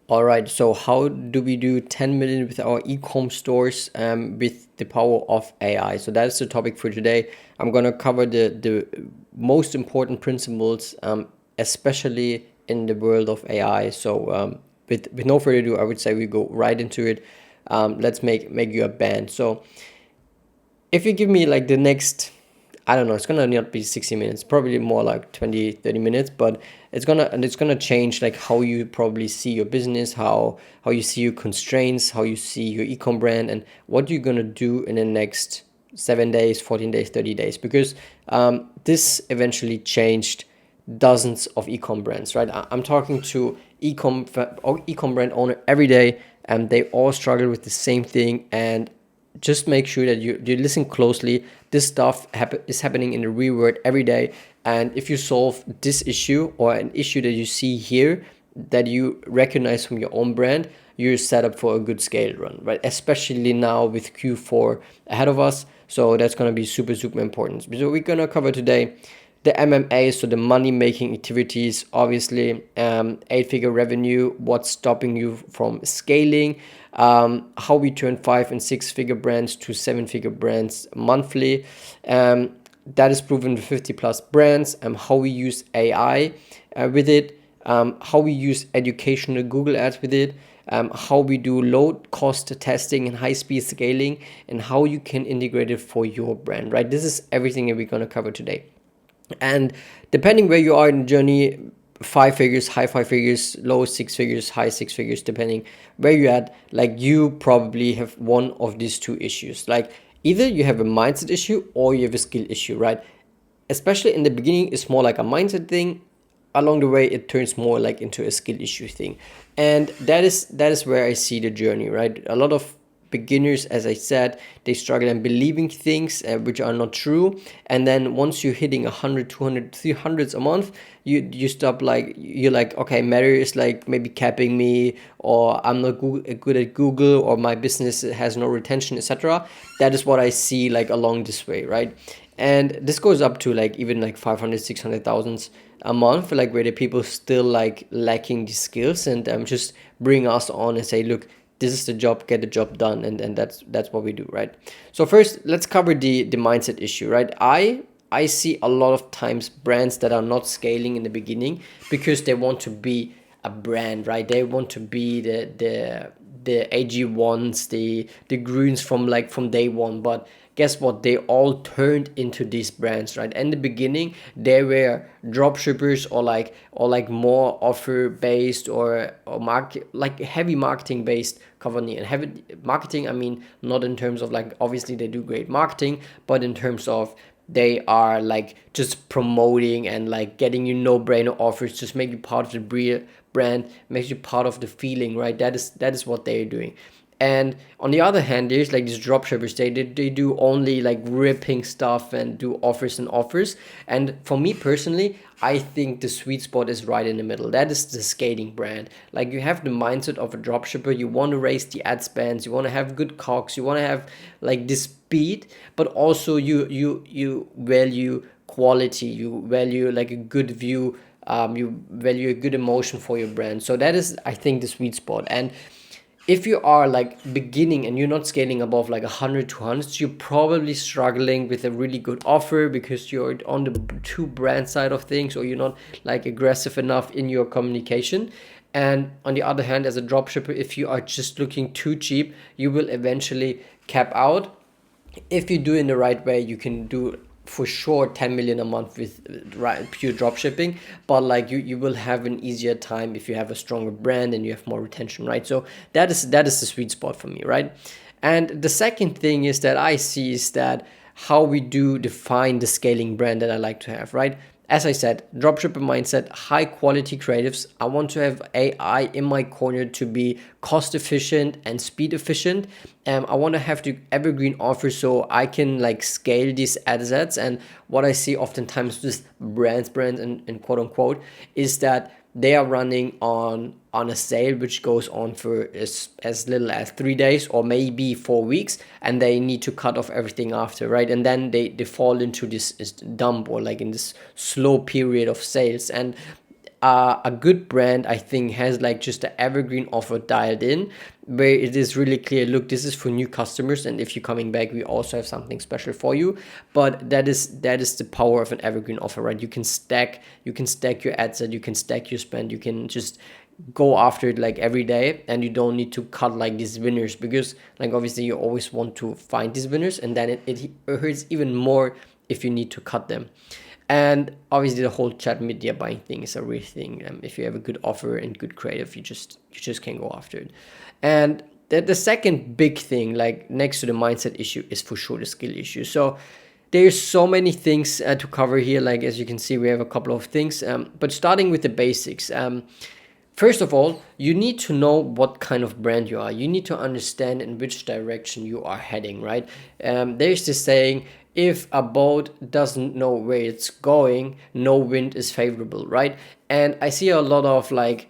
All right, so how do we do 10 million with our ecom stores with the power of AI? So that's the topic for today. I'm gonna cover the most important principles, especially in the world of AI. So with no further ado, I would say we go right into it. Let's make you a band. So if you give me like the next, I don't know, it's gonna not be 60 minutes, probably more like 20, 30 minutes, but it's gonna change like how you probably see your business, how you see your constraints, how you see your ecom brand, and what you're gonna do in the next 7 days, 14 days, 30 days, because this eventually changed dozens of ecom brands, right? I'm talking to ecom brand owner every day, and they all struggle with the same thing. And just make sure that you listen closely. This stuff is happening in the real world every day. And if you solve this issue or an issue that you see here that you recognize from your own brand, you're set up for a good scale run, right? Especially now with Q4 ahead of us. So that's going to be super, super important. So we're going to cover today the MMA, so the money making activities, obviously, 8-figure revenue, what's stopping you from scaling, how we turn 5 and 6 figure brands to 7-figure brands monthly. That is proven with 50 plus brands, how we use AI with it, how we use educational Google ads with it, how we do low cost testing and high speed scaling, and how you can integrate it for your brand, right? This is everything that we're going to cover today. And depending where you are in the journey, 5 figures, high 5 figures, low 6 figures, high 6 figures, depending where you're at, like you probably have one of these two issues. Like either you have a mindset issue or you have a skill issue, right? Especially in the beginning, it's more like a mindset thing. Along the way, it turns more like into a skill issue thing. And that is where I see the journey, right? A lot of beginners, as I said, they struggle in believing things which are not true. And then once you're hitting 100, 200, 300s a month, you stop, like you're like, okay, Mary is like maybe capping me, or I'm not good at Google, or my business has no retention, etc. That is what I see like along this way, right? And this goes up to like even like 500, 600,000 a month, like where the people still like lacking the skills, and just bring us on and say, look, this is the job, get the job done. And that's what we do, right? So first, let's cover the mindset issue, right? I see a lot of times brands that are not scaling in the beginning because they want to be a brand, right? They want to be the AG1s, the Grunes from day one. But guess what? They all turned into these brands, right? In the beginning, they were drop shippers, or like more offer based, or market, like heavy marketing based company. And heavy marketing, I mean, not in terms of like, obviously they do great marketing, but in terms of they are like just promoting and like getting you no-brainer offers, just make you part of the brand, makes you part of the feeling, right? That is what they're doing. And on the other hand, there's like these dropshippers. They do only like ripping stuff and do offers and offers. And for me personally, I think the sweet spot is right in the middle. That is the scaling brand. Like you have the mindset of a dropshipper. You want to raise the ad spends. You want to have good cogs. You want to have like this speed, but also you value quality. You value like a good view. You value a good emotion for your brand. So that is, I think, the sweet spot. And if you are like beginning and you're not scaling above like 100 200s, you're probably struggling with a really good offer because you're on the two brand side of things, or you're not like aggressive enough in your communication. And on the other hand, as a dropshipper, if you are just looking too cheap, you will eventually cap out. If you do it in the right way, you can do for sure 10 million a month with pure drop shipping. But like you will have an easier time if you have a stronger brand and you have more retention, right? So that is the sweet spot for me, right? And the second thing is that I see is that how we do define the scaling brand that I like to have, right? As I said, dropshipper mindset, high quality creatives. I want to have AI in my corner to be cost efficient and speed efficient. I want to have the evergreen offer so I can like scale these ad sets. And what I see oftentimes with brands and quote unquote is that they are running on a sale which goes on for as little as 3 days or maybe 4 weeks, and they need to cut off everything after, right? And then they fall into this dump, or like in this slow period of sales. And a good brand, I think, has like just an evergreen offer dialed in, where it is really clear, look, this is for new customers, and if you're coming back, we also have something special for you. But that is the power of an evergreen offer, right? You can stack your ad set, you can stack your spend, you can just go after it like every day, and you don't need to cut like these winners, because like obviously you always want to find these winners, and then it hurts even more if you need to cut them. And obviously the whole chat media buying thing is a real thing. If you have a good offer and good creative, you just can go after it. And the second big thing, like next to the mindset issue, is for sure the skill issue. So there's so many things to cover here. Like as you can see, we have a couple of things, but starting with the basics. First of all, you need to know what kind of brand you are. You need to understand in which direction you are heading, right? There's this saying, if a boat doesn't know where it's going, no wind is favorable, right? And I see a lot of like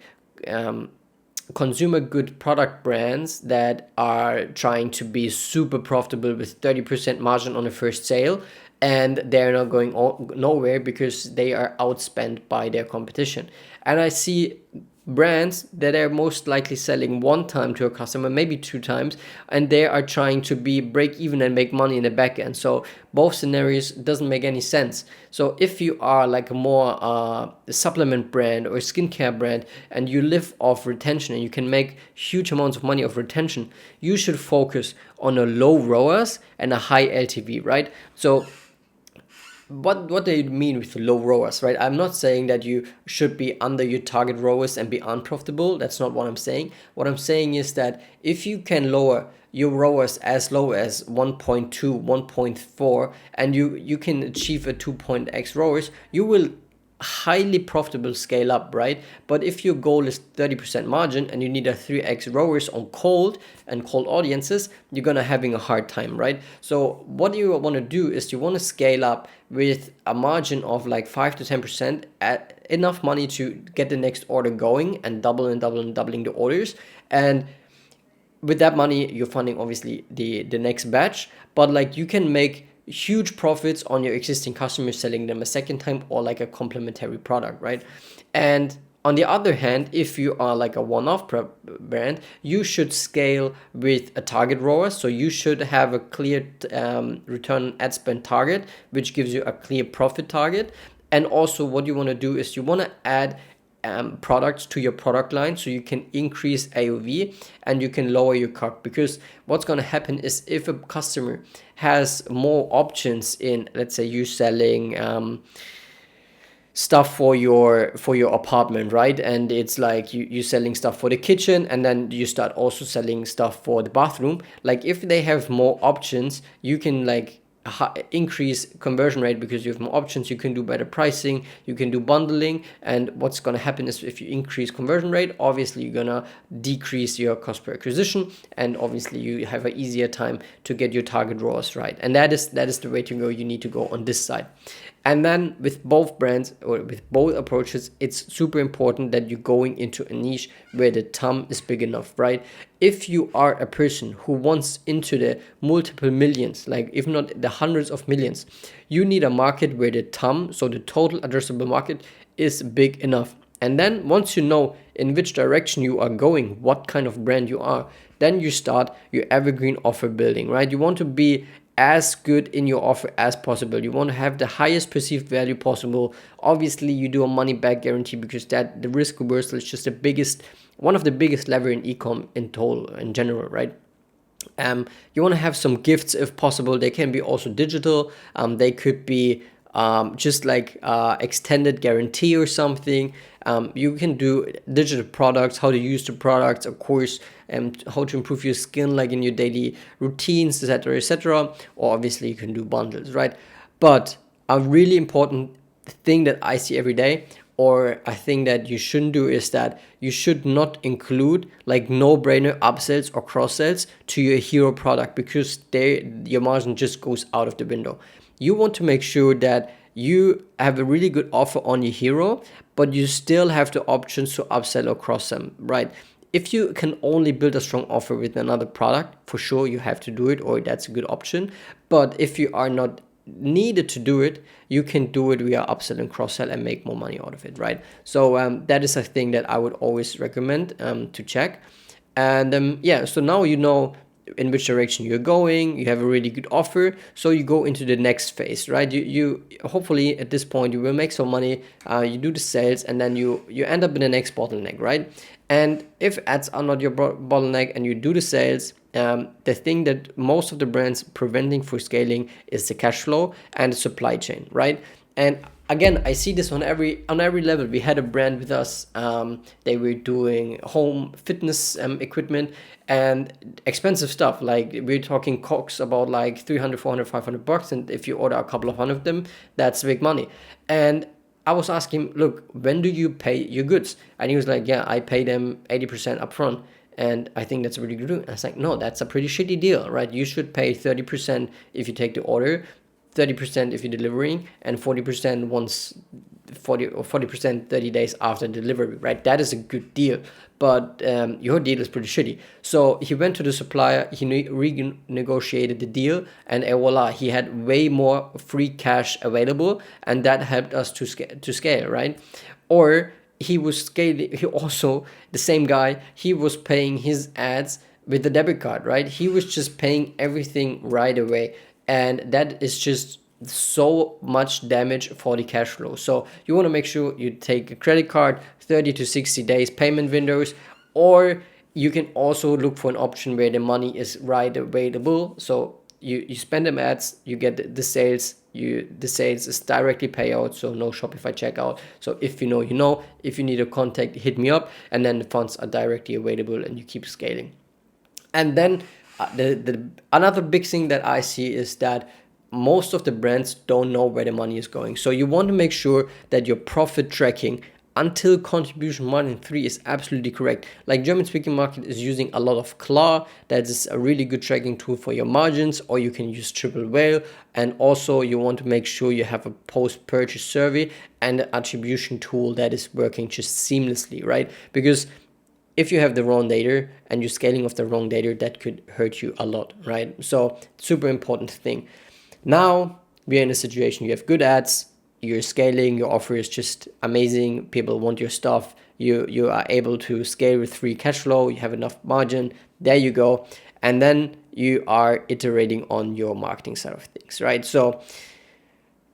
consumer good product brands that are trying to be super profitable with 30% margin on the first sale, and they're not going nowhere because they are outspent by their competition. And I see brands that are most likely selling one time to a customer, maybe two times, and they are trying to be break even and make money in the back end. So both scenarios doesn't make any sense. So if you are like a more supplement brand or skincare brand, and you live off retention and you can make huge amounts of money off retention, you should focus on a low ROAS and a high LTV, right? So what they mean with low ROAS, right? I'm not saying that you should be under your target ROAS and be unprofitable. That's not what I'm saying. What I'm saying is that if you can lower your ROAS as low as 1.2, 1.4, and you can achieve a 2.x ROAS, you will highly profitable scale up, right? But if your goal is 30% margin and you need a 3x ROAS on cold and cold audiences, you're gonna having a hard time, right? So what you want to do is you want to scale up with a margin of like 5 to 10%, at enough money to get the next order going and doubling the orders. And with that money, you're funding obviously the next batch, but like you can make huge profits on your existing customers selling them a second time or like a complementary product, right? And on the other hand, if you are like a one-off brand, you should scale with a target ROAS. So you should have a clear return on ad spend target, which gives you a clear profit target. And also what you want to do is you want to add products to your product line, so you can increase AOV and you can lower your CAC. Because what's going to happen is if a customer has more options in, let's say you selling stuff for your apartment, right? And it's like you selling stuff for the kitchen, and then you start also selling stuff for the bathroom. Like if they have more options, you can like increase conversion rate because you have more options. You can do better pricing, you can do bundling, and what's going to happen is if you increase conversion rate, obviously you're gonna decrease your cost per acquisition, and obviously you have an easier time to get your target ROAS right. And that is the way to go. You need to go on this side. And then with both brands or with both approaches, it's super important that you're going into a niche where the TAM is big enough, right? If you are a person who wants into the multiple millions, like if not the hundreds of millions, you need a market where the TAM, so the total addressable market, is big enough. And then once you know in which direction you are going, what kind of brand you are, then you start your evergreen offer building, right? You want to be as good in your offer as possible. You want to have the highest perceived value possible. Obviously, you do a money back guarantee because that the risk reversal is just one of the biggest lever in ecom in total, in general, right? You want to have some gifts if possible. They can be also digital. They could be just like extended guarantee or something. You can do digital products, how to use the products, of course, how to improve your skin, like in your daily routines, etc., etc. Or obviously you can do bundles, right? But a really important thing that I see every day, or a thing that you shouldn't do, is that you should not include like no-brainer upsells or cross-sells to your hero product, because your margin just goes out of the window. You want to make sure that you have a really good offer on your hero, but you still have the options to upsell or cross them, right? If you can only build a strong offer with another product, for sure you have to do it, or that's a good option. But if you are not needed to do it, you can do it via upsell and cross sell and make more money out of it, right? So that is a thing that I would always recommend to check. And yeah, so now you know in which direction you're going, you have a really good offer, so you go into the next phase, right? You hopefully at this point you will make some money, you do the sales, and then you end up in the next bottleneck, right? And if ads are not your bottleneck and you do the sales, the thing that most of the brands preventing for scaling is the cash flow and the supply chain, right? And again, I see this on every level. We had a brand with us. They were doing home fitness equipment and expensive stuff. Like we're talking costs about like 300, 400, 500 bucks. And if you order a couple of hundred of them, that's big money. And I was asking, look, when do you pay your goods? And he was like, yeah, I pay them 80% upfront. And I think that's a really good deal. And I was like, no, that's a pretty shitty deal, right? You should pay 30% if you take the order, 30% if you're delivering, and 40% once 40% 30 days after delivery, right? That is a good deal, but your deal is pretty shitty. So he went to the supplier, he renegotiated the deal, and voila, he had way more free cash available, and that helped us to scale, right? Or he was scaling. He also, the same guy, he was paying his ads with the debit card, right? He was just paying everything right away, and that is just so much damage for the cash flow. So you want to make sure you take a credit card, 30 to 60 days payment windows, or you can also look for an option where the money is right available. So you spend them ads, you get the sales, the sales is directly payout, so no Shopify checkout. So if you know, you know. If you need a contact, hit me up, and then the funds are directly available, and you keep scaling. And then the another big thing that I see is that most of the brands don't know where the money is going. So you want to make sure that your profit tracking until contribution margin 3 is absolutely correct. Like German speaking market is using a lot of Claw. That is a really good tracking tool for your margins, or you can use Triple Whale. And also you want to make sure you have a post-purchase survey and an attribution tool that is working just seamlessly, right? Because if you have the wrong data and you're scaling off the wrong data, that could hurt you a lot, right? So super important thing. Now we're in a situation, you have good ads, you're scaling, your offer is just amazing, people want your stuff, you are able to scale with free cash flow, you have enough margin, there you go. And then you are iterating on your marketing side of things, right? So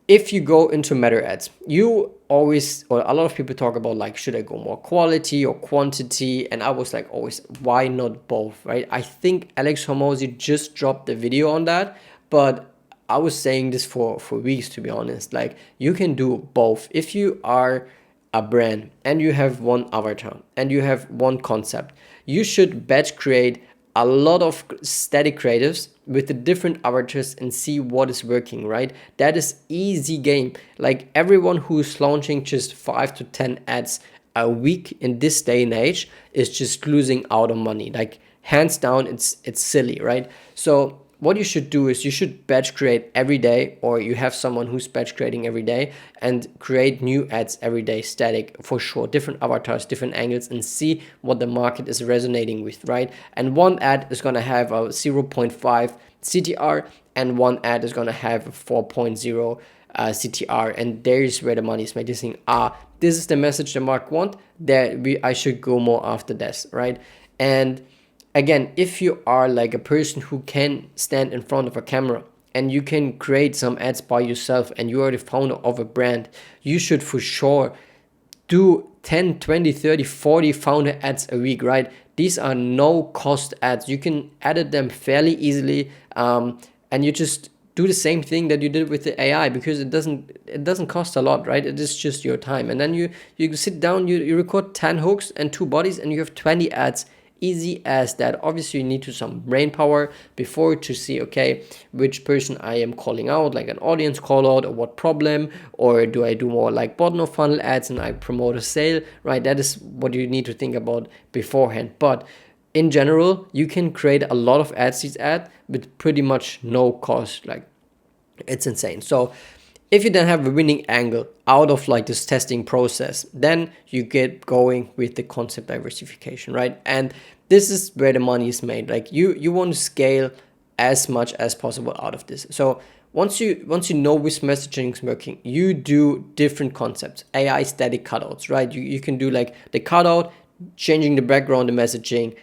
if you go into meta ads, you always, or a lot of people talk about like, should I go more quality or quantity? And I was like, always, why not both, right? I think Alex Hormozy just dropped the video on that, but I was saying this for weeks, to be honest. Like, you can do both. If you are a brand and you have one avatar and you have one concept, you should batch create a lot of static creatives with the different avatars and see what is working, right? That is easy game. Like, everyone who's launching just 5 to 10 ads a week in this day and age is just losing out on money. Like, hands down, it's silly, right? So what you should do is you should batch create every day, or you have someone who's batch creating every day and create new ads every day, static for sure, different avatars, different angles, and see what the market is resonating with, right? And one ad is going to have a 0.5 CTR and one ad is going to have a 4.0 CTR, and there's where the money is made. You're saying, this is the message the market want, I should go more after this, right? And again, if you are like a person who can stand in front of a camera and you can create some ads by yourself and you are the founder of a brand, you should for sure do 10, 20, 30, 40 founder ads a week, right? These are no cost ads. You can edit them fairly easily, and you just do the same thing that you did with the AI, because it doesn't cost a lot, right? It is just your time. And then you sit down, you record 10 hooks and 2 bodies, and you have 20 ads. Easy as that. Obviously you need to some brain power before to see, okay, which person I am calling out, like an audience call out, or what problem, or do I do more like bottom of funnel ads and I promote a sale, right? That is what you need to think about beforehand. But in general, you can create a lot of ads, these ads, with pretty much no cost. Like, it's insane. So if you then have a winning angle out of like this testing process, then you get going with the concept diversification, right? And this is where the money is made. Like, you want to scale as much as possible out of this. So once you know which messaging is working, you do different concepts, AI static cutouts, right? You can do like the cutout, changing the background, the messaging,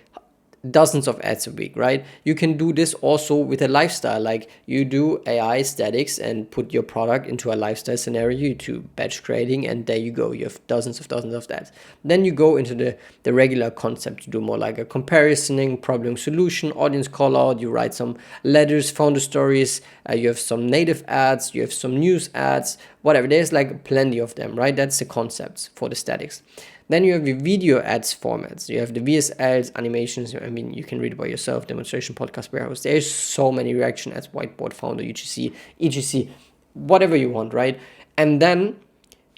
dozens of ads a week, right? You can do this also with a lifestyle, like you do AI statics and put your product into a lifestyle scenario to batch creating, and there you go, you have dozens of ads. Then you go into the regular concept, you do more like a comparisоning, problem solution, audience call out, you write some letters, founder stories, you have some native ads, you have some news ads, whatever. There's like plenty of them, right? That's the concepts for the statics. Then you have the video ads formats. You have the VSLs, animations. I mean, you can read about yourself, demonstration, podcast, warehouse. There's so many reaction ads, whiteboard, founder, UGC, EGC, whatever you want, right? And then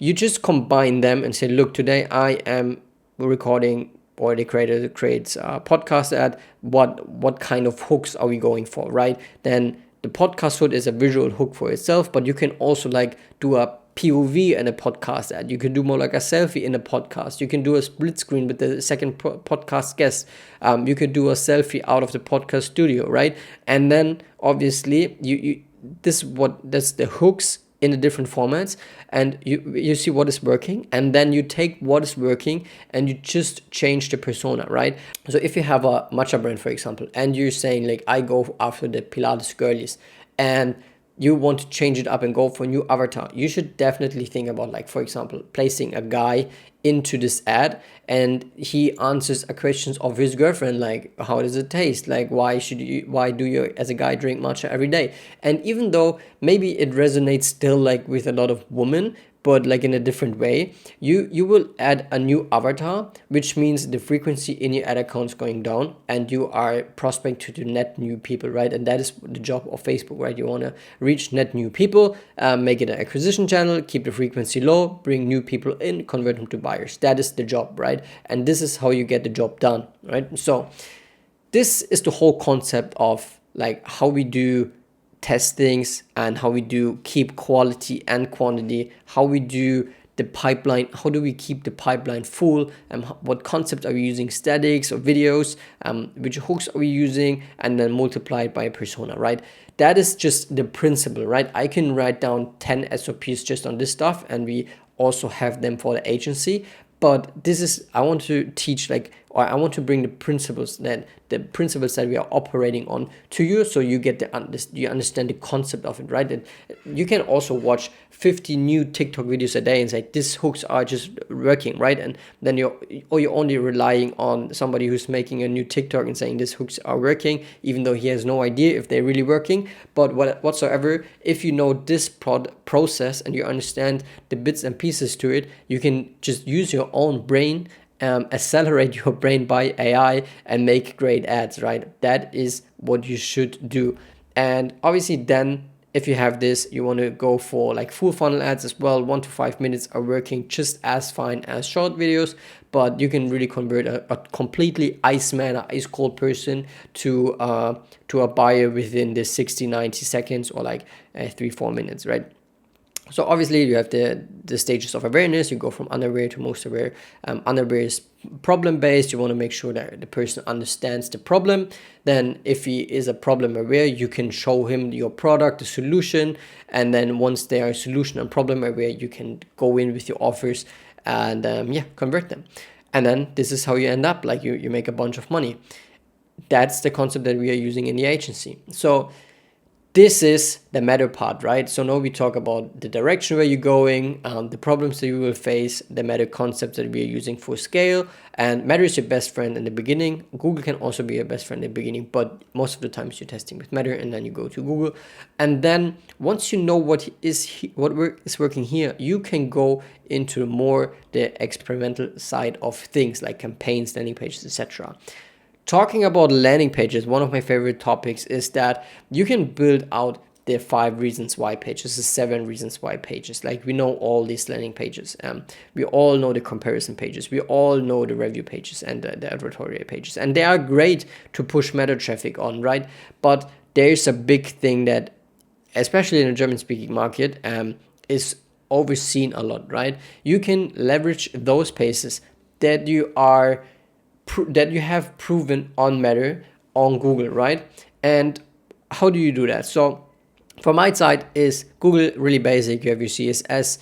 you just combine them and say, look, today I am recording, or the creator creates a podcast ad. What kind of hooks are we going for, right? Then the podcast hook is a visual hook for itself, but you can also like do a POV and a podcast ad. You can do more like a selfie in a podcast. You can do a split screen with the second podcast guest. You could do a selfie out of the podcast studio, right? And then obviously that's the hooks in the different formats, and you see what is working, and then you take what is working and you just change the persona, right? So if you have a matcha brand, for example, and you're saying like, I go after the Pilates girlies, and you want to change it up and go for a new avatar, you should definitely think about, like, for example, placing a guy into this ad and he answers a questions of his girlfriend, like, how does it taste, like, why do you as a guy drink matcha every day? And even though maybe it resonates still like with a lot of women, but like in a different way, you will add a new avatar, which means the frequency in your ad account is going down and you are prospecting to net new people, right? And that is the job of Facebook, right? You want to reach net new people, make it an acquisition channel, keep the frequency low, bring new people in, convert them to buyers. That is the job, right? And this is how you get the job done, right? So this is the whole concept of like how we do testings and how we do keep quality and quantity, how we do the pipeline, how do we keep the pipeline full, and what concepts are we using, statics or videos, which hooks are we using, and then multiply it by a persona, right? That is just the principle, right? I can write down 10 SOPs just on this stuff, and we also have them for the agency. But this is, I want to teach, like, or I want to bring the principles that we are operating on to you, so you get you understand the concept of it, right? And you can also watch 50 new TikTok videos a day and say these hooks are just working, right? And then you're only relying on somebody who's making a new TikTok and saying these hooks are working, even though he has no idea if they're really working. But whatsoever, if you know this process and you understand the bits and pieces to it, you can just use your own brain, accelerate your brain by AI, and make great ads, right? That is what you should do. And obviously then, if you have this, you want to go for like full funnel ads as well. 1 to 5 minutes are working just as fine as short videos, but you can really convert a completely ice cold person to a buyer within the 60-90 seconds, or like 3-4 minutes, right? So obviously you have the stages of awareness. You go from unaware to most aware. Unaware is problem based. You want to make sure that the person understands the problem. Then if he is a problem aware, you can show him your product, the solution. And then once they are solution and problem aware, you can go in with your offers and convert them. And then this is how you end up, like you make a bunch of money. That's the concept that we are using in the agency. So this is the meta part, right? So now we talk about the direction where you're going, the problems that you will face, the meta concepts that we are using for scale. And Meta is your best friend in the beginning. Google can also be your best friend in the beginning, but most of the times you're testing with Meta, and then you go to Google. And then once you know what is working here, you can go into more the experimental side of things, like campaigns, landing pages, etc. Talking about landing pages, one of my favorite topics is that you can build out the 5 reasons why pages, the 7 reasons why pages. Like, we know all these landing pages. We all know the comparison pages. We all know the review pages and the advertorial pages. And they are great to push meta traffic on, right? But there's a big thing that, especially in the German-speaking market, is overseen a lot, right? You can leverage those pages that you have proven on Meta on Google, right? And how do you do that? So From my side is Google, really basic. You have your CSS,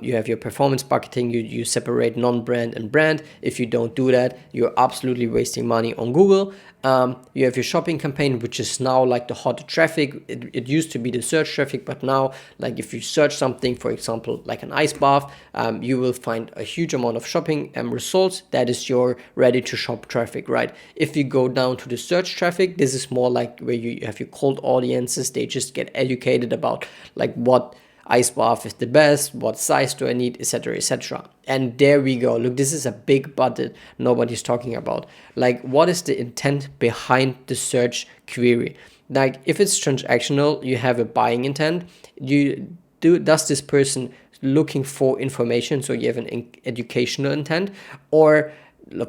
you have your performance marketing, you separate non-brand and brand. If you don't do that, you're absolutely wasting money on Google. You have your shopping campaign, which is now like the hot traffic. It used to be the search traffic, but now, like if you search something, for example, like an ice bath, you will find a huge amount of shopping results. That is your ready to shop traffic, right? If you go down to the search traffic, this is more like where you have your cold audiences. They just get educated about like what ice bath is the best, what size do I need, etc., etc. And there we go. Look, this is a big budget nobody's talking about. Like, what is the intent behind the search query? Like, if it's transactional, you have a buying intent. Does this person looking for information? So you have an educational intent, or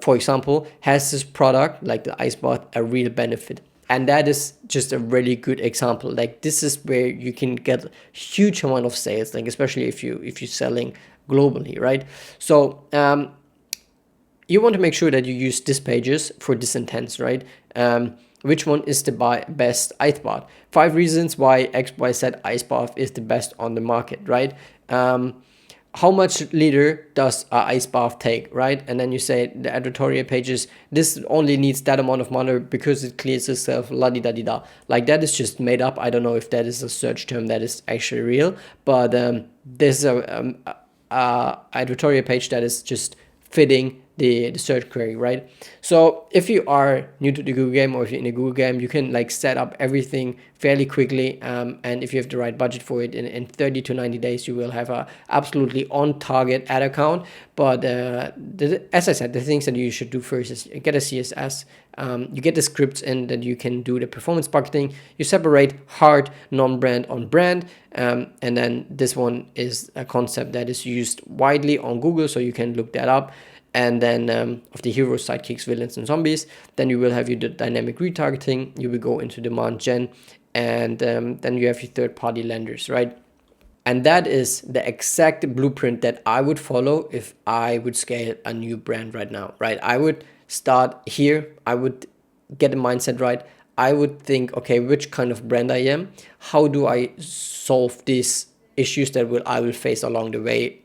for example, has this product like the ice bath a real benefit? And that is just a really good example. Like, this is where you can get huge amount of sales, like especially if you're selling globally, right? So you want to make sure that you use these pages for this intent, right? Which one is the best ice bath? 5 reasons why XYZ ice bath is the best on the market, right? How much liter does a ice bath take, right? And then you say the editorial pages, this only needs that amount of money because it clears itself, la di da di da. Like, that is just made up. I don't know if that is a search term that is actually real, but there's a editorial page that is just fitting the search query, right? So if you are new to the Google game, or if you're in a Google game, you can like set up everything fairly quickly, and if you have the right budget for it, in 30 to 90 days you will have a absolutely on target ad account. But as I said, the things that you should do first is get a CSS, you get the scripts in that you can do the performance marketing, you separate hard, non-brand on brand, and then this one is a concept that is used widely on Google, so you can look that up. And then of the heroes, sidekicks, villains, and zombies, then you will have your dynamic retargeting, you will go into demand gen, and then you have your third-party lenders, right? And that is the exact blueprint that I would follow if I would scale a new brand right now, right? I would start here, I would get the mindset right, I would think, okay, which kind of brand I am, how do I solve these issues that I will face along the way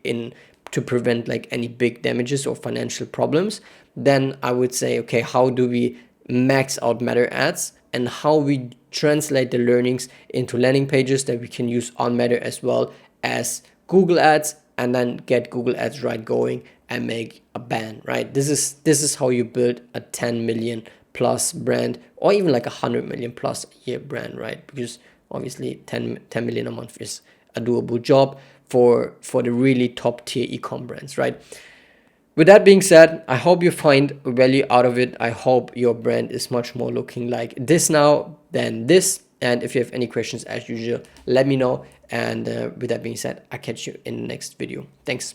to prevent like any big damages or financial problems. Then I would say, okay, how do we max out meta ads, and how we translate the learnings into landing pages that we can use on Meta as well as Google ads, and then get Google ads right going and make a ban, right? This is how you build a 10 million plus brand, or even like 100 million plus a year brand, right? Because obviously 10 million a month is a doable job for the really top tier ecom brands, right? With that being said, I hope you find value out of it. I hope your brand is much more looking like this now than this. And if you have any questions, as usual, let me know. And with that being said, I'll catch you in the next video. Thanks.